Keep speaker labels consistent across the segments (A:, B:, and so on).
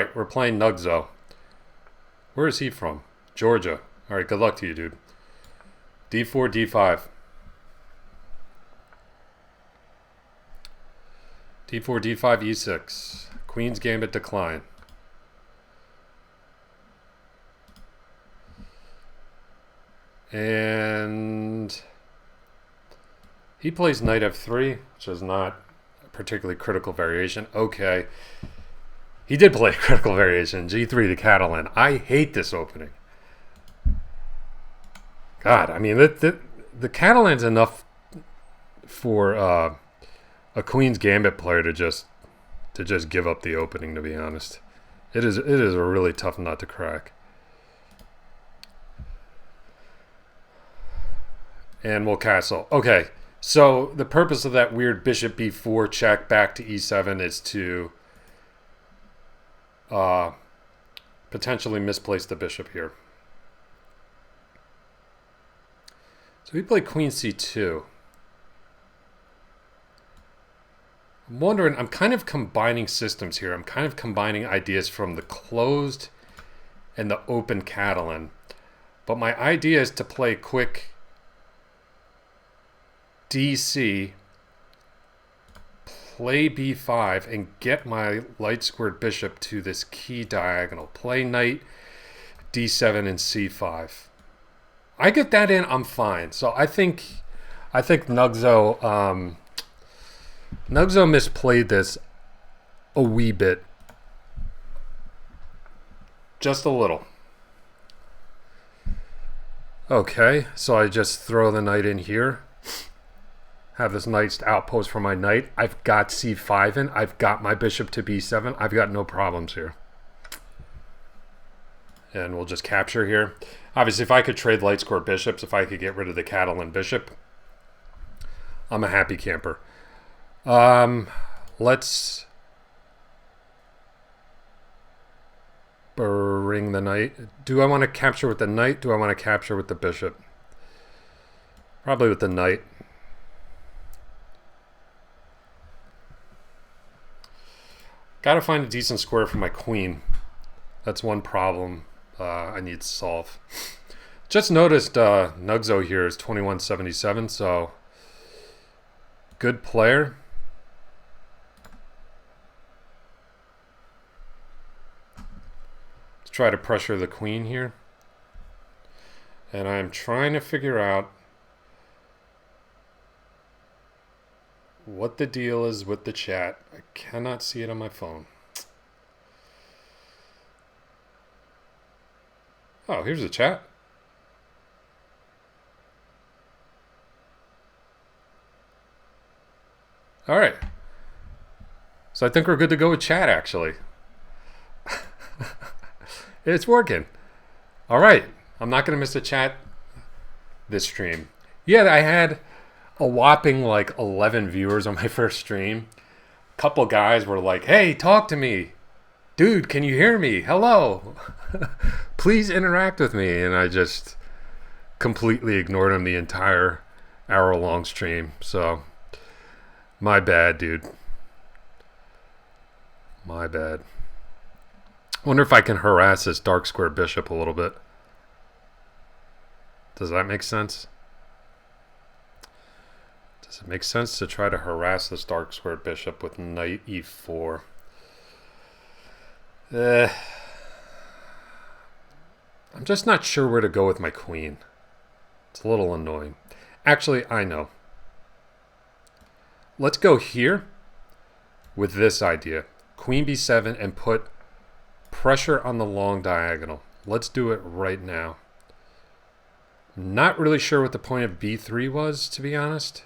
A: Alright, we're playing Nugzo. Where is he from? Georgia. Alright, good luck to you, dude. D4, D5. D4, D5, E6. Queen's Gambit decline. And he plays knight f3, which is not a particularly critical variation. Okay. He did play a critical variation, G3 to Catalan. I hate this opening. God, I mean, the Catalan's enough for a Queen's Gambit player to just give up the opening, to be honest. It is a really tough nut to crack. And we'll castle. Okay, so the purpose of that weird bishop b4 check back to e7 is to potentially misplace the bishop here. So we play queen c2. I'm wondering, I'm kind of combining systems here. I'm kind of combining ideas from the closed and the open Catalan. But my idea is to play quick DC, play b5, and get my light squared bishop to this key diagonal. Play knight d7 and c5. I get that in, I'm fine. So I think Nugzo misplayed this a wee bit. Just a little. Okay, so I just throw the knight in here. Have this nice outpost for my knight. I've got c5 in. I've got my bishop to b7. I've got no problems here. And we'll just capture here. Obviously, if I could trade light square bishops, if I could get rid of the Catalan bishop, I'm a happy camper. Let's bring the knight. Do I want to capture with the knight? Do I want to capture with the bishop? Probably with the knight. Gotta find a decent square for my queen. That's one problem I need to solve. Just noticed Nugzo here is 2177, so good player. Let's try to pressure the queen here. And I'm trying to figure out what the deal is with the chat. I cannot see it on my phone. Oh, here's the chat. All right. So I think we're good to go with chat, actually. It's working. All right. I'm not going to miss a chat this stream. Yeah, I had a whopping like 11 viewers on my first stream. A couple guys were like, hey, talk to me. Dude, can you hear me? Hello. Please interact with me. And I just completely ignored them the entire hour-long stream. So, my bad, dude. My bad. Wonder if I can harass this dark square bishop a little bit. Does that make sense? Does it make sense to try to harass this dark square bishop with knight e4? I'm just not sure where to go with my queen. It's a little annoying. Actually, I know. Let's go here with this idea. Queen b7 and put pressure on the long diagonal. Let's do it right now. Not really sure what the point of b3 was, to be honest.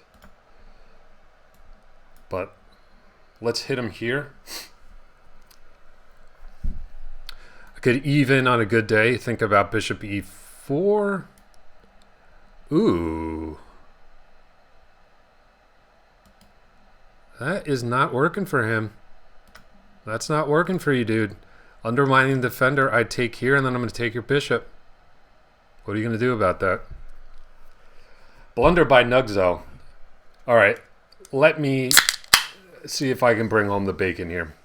A: But let's hit him here. I could even, on a good day, think about bishop e4. Ooh. That is not working for him. That's not working for you, dude. Undermining the defender, I'd take here, and then I'm going to take your bishop. What are you going to do about that? Blunder by Nugzo. All right. Let me see if I can bring home the bacon here.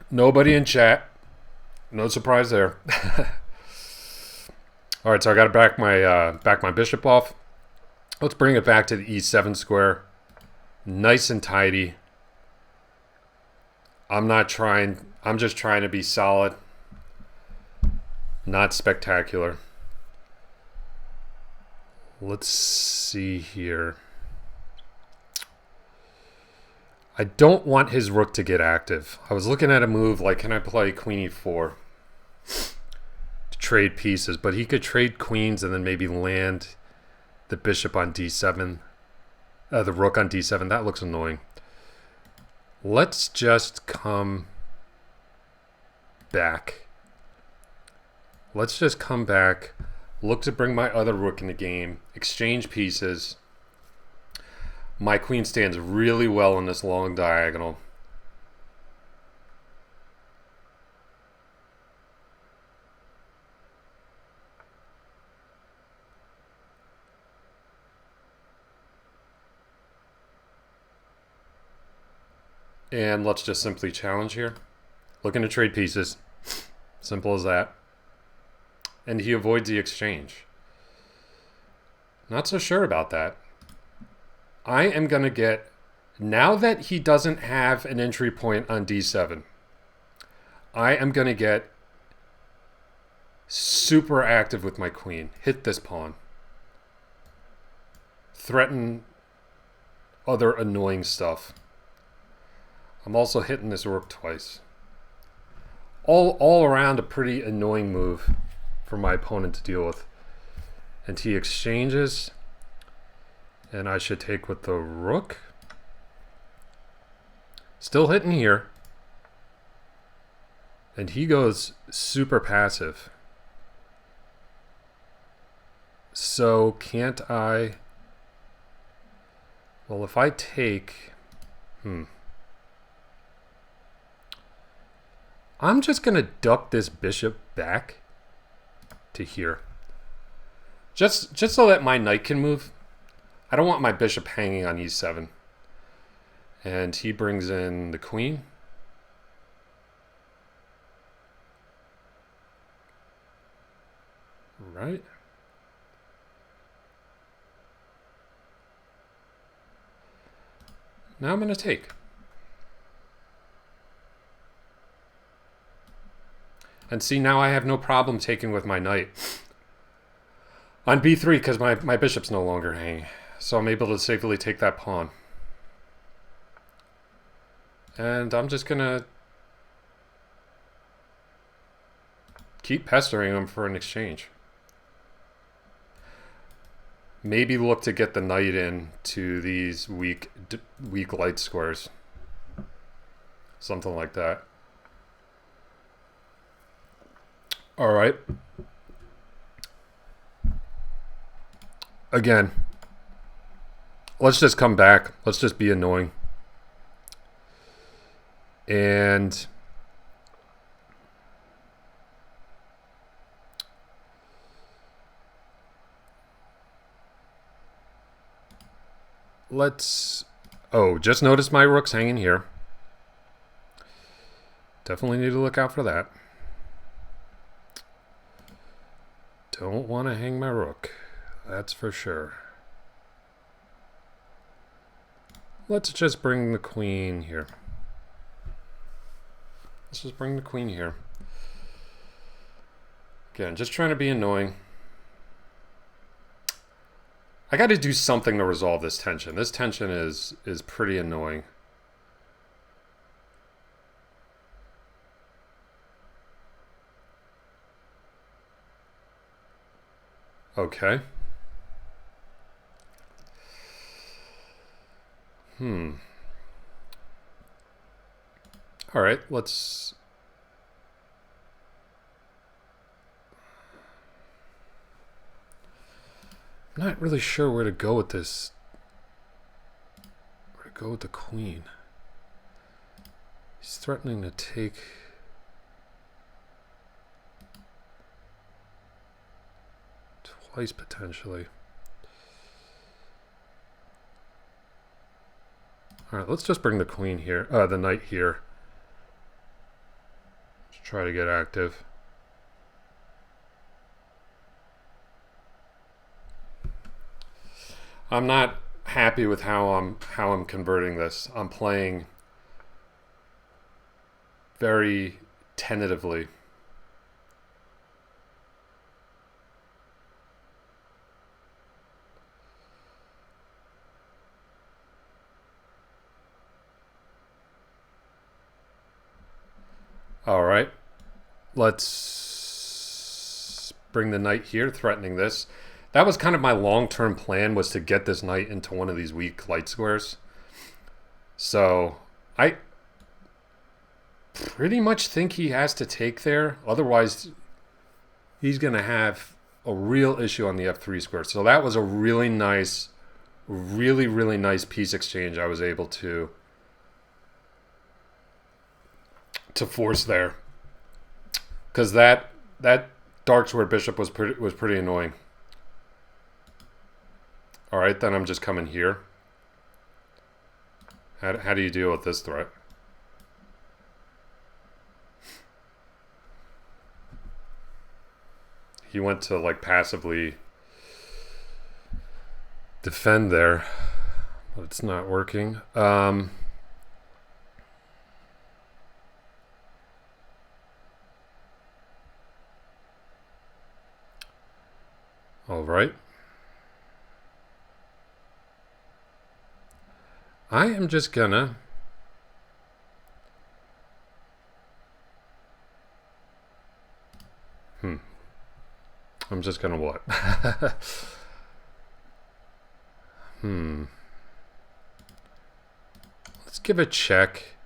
A: Nobody in chat. No surprise there. All right, so I got to back my bishop off. Let's bring it back to the e7 square. Nice and tidy. I'm just trying to be solid. Not spectacular. Let's see here. I don't want his rook to get active. I was looking at a move like, can I play queen e4 to trade pieces? But he could trade queens and then maybe land the bishop on d7. The rook on d7. That looks annoying. Let's just come back. Let's just come back. Look to bring my other rook in the game. Exchange pieces. My queen stands really well in this long diagonal. And let's just simply challenge here. Looking to trade pieces. Simple as that. And he avoids the exchange. Not so sure about that. I am going to get, now that he doesn't have an entry point on d7, I am going to get super active with my queen. Hit this pawn. Threaten other annoying stuff. I'm also hitting this rook twice. All around a pretty annoying move for my opponent to deal with. And he exchanges. And I should take with the rook. Still hitting here. And he goes super passive. So can't I... Well, if I take... I'm just going to duck this bishop back to here. Just so that my knight can move. I don't want my bishop hanging on e7. And he brings in the queen. Right. Now I'm going to take. And see, now I have no problem taking with my knight. On b3, because my bishop's no longer hanging. So I'm able to safely take that pawn. And I'm just going to keep pestering him for an exchange. Maybe look to get the knight in to these weak light squares. Something like that. All right. Again, let's just come back. Let's just be annoying. And let's... Oh, just notice my rook's hanging here. Definitely need to look out for that. Don't want to hang my rook. That's for sure. Let's just bring the queen here. Let's just bring the queen here. Again, just trying to be annoying. I got to do something to resolve this tension. This tension is pretty annoying. Okay. All right, let's... I'm not really sure where to go with this. Where to go with the queen. He's threatening to take... twice potentially. All right, let's just bring the queen here, the knight here. Try to get active. I'm not happy with how I'm converting this. I'm playing very tentatively. All right. Let's bring the knight here, threatening this. That was kind of my long-term plan, was to get this knight into one of these weak light squares. So I pretty much think he has to take there. Otherwise, he's going to have a real issue on the f3 square. So that was a really nice, really nice piece exchange I was able to force there. Because that dark square bishop was pretty annoying. All right, then I'm just coming here. How do you deal with this threat? He went to like passively defend there, but it's not working. All right. I am just gonna I'm just gonna what? Let's give a check.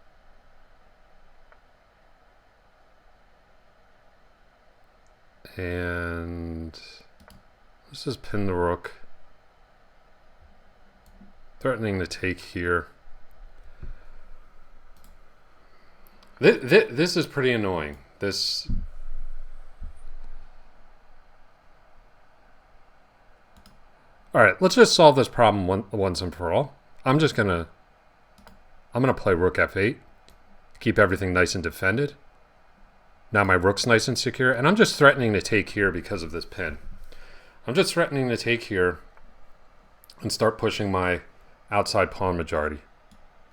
A: And let's just pin the rook. Threatening to take here. This is pretty annoying. This. All right, let's just solve this problem once and for all. I'm gonna play rook f8, keep everything nice and defended. Now my rook's nice and secure, and I'm just threatening to take here because of this pin. I'm just threatening to take here and start pushing my outside pawn majority.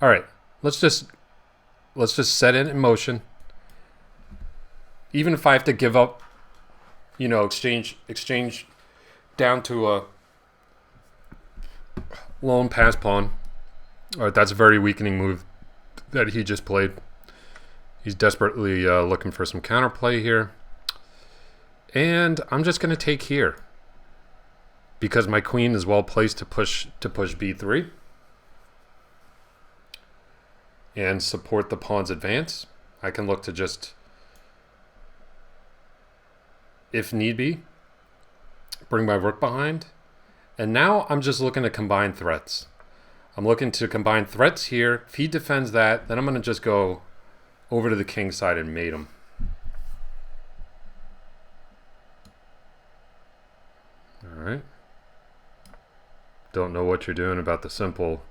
A: All right, let's just set it in motion. Even if I have to give up, you know, exchange down to a lone pass pawn. All right, that's a very weakening move that he just played. He's desperately looking for some counterplay here. And I'm just going to take here because my queen is well placed to push b3 and support the pawn's advance. I can look to just, if need be, bring my rook behind. And now I'm just looking to combine threats. I'm looking to combine threats here. If he defends that, then I'm going to just go over to the king side and mate him. All right. Don't know what you're doing about the simple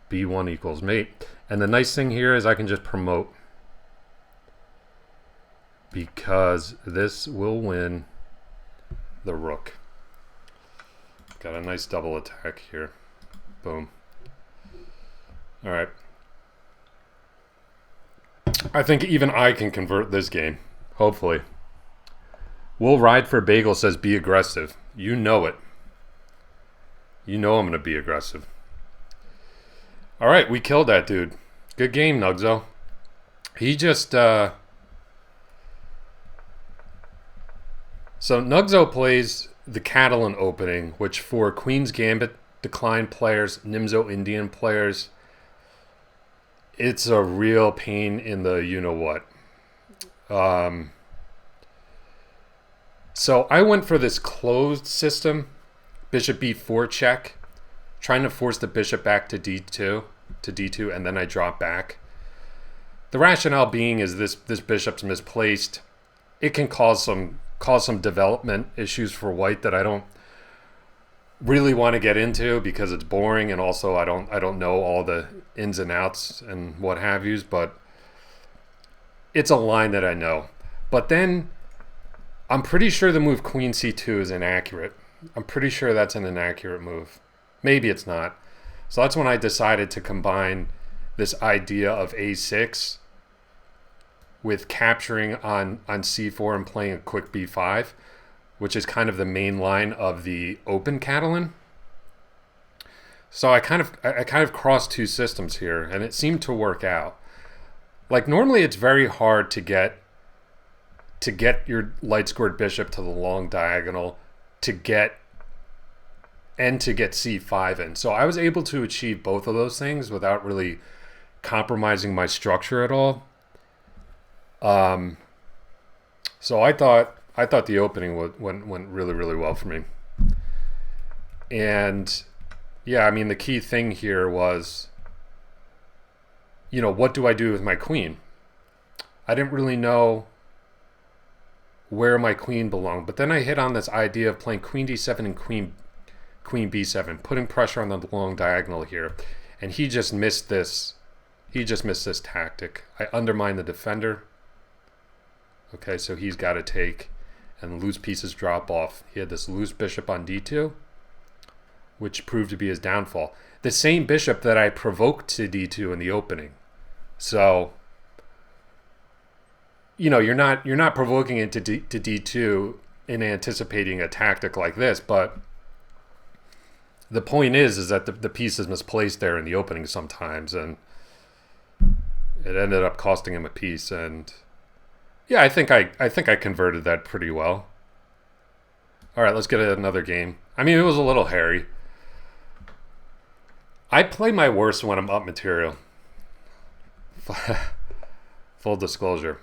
A: b1 equals mate. And the nice thing here is I can just promote, because this will win the rook. Got a nice double attack here. Boom. All right. I think even I can convert this game, hopefully. We'll ride for bagel says be aggressive. You know it. You know I'm going to be aggressive. All right, we killed that dude. Good game, Nugzo. He just... So Nugzo plays the Catalan opening, which for Queen's Gambit declined players, Nimzo Indian players, it's a real pain in the you-know-what. So I went for this closed system, bishop b4 check, trying to force the bishop back to d2, and then I drop back. The rationale being is this bishop's misplaced. It can cause some development issues for white that I don't really want to get into because it's boring, and also I don't know all the ins and outs and what have yous, but it's a line that I know. But then I'm pretty sure the move queen c2 is inaccurate. I'm pretty sure that's an inaccurate move. Maybe it's not. So that's when I decided to combine this idea of a6 with capturing on c4 and playing a quick b5, which is kind of the main line of the open Catalan. So I kind of crossed two systems here, and it seemed to work out. Like normally it's very hard to get your light squared bishop to the long diagonal to get c5 in. So I was able to achieve both of those things without really compromising my structure at all. So I thought the opening went really, really well for me. And yeah, I mean, the key thing here was, you know, what do I do with my queen? I didn't really know where my queen belonged, but then I hit on this idea of playing queen d7 and queen b7, putting pressure on the long diagonal here. And he just missed this. He just missed this tactic. I undermined the defender. Okay, so he's got to take, and loose pieces drop off. He had this loose bishop on d2, which proved to be his downfall. The same bishop that I provoked to d2 in the opening. So, you know, you're not provoking it to d2 in anticipating a tactic like this, but the point is that the piece is misplaced there in the opening sometimes, and it ended up costing him a piece. And yeah, I think I converted that pretty well. All right, let's get another game. I mean, it was a little hairy. I play my worst when I'm up material. Full disclosure.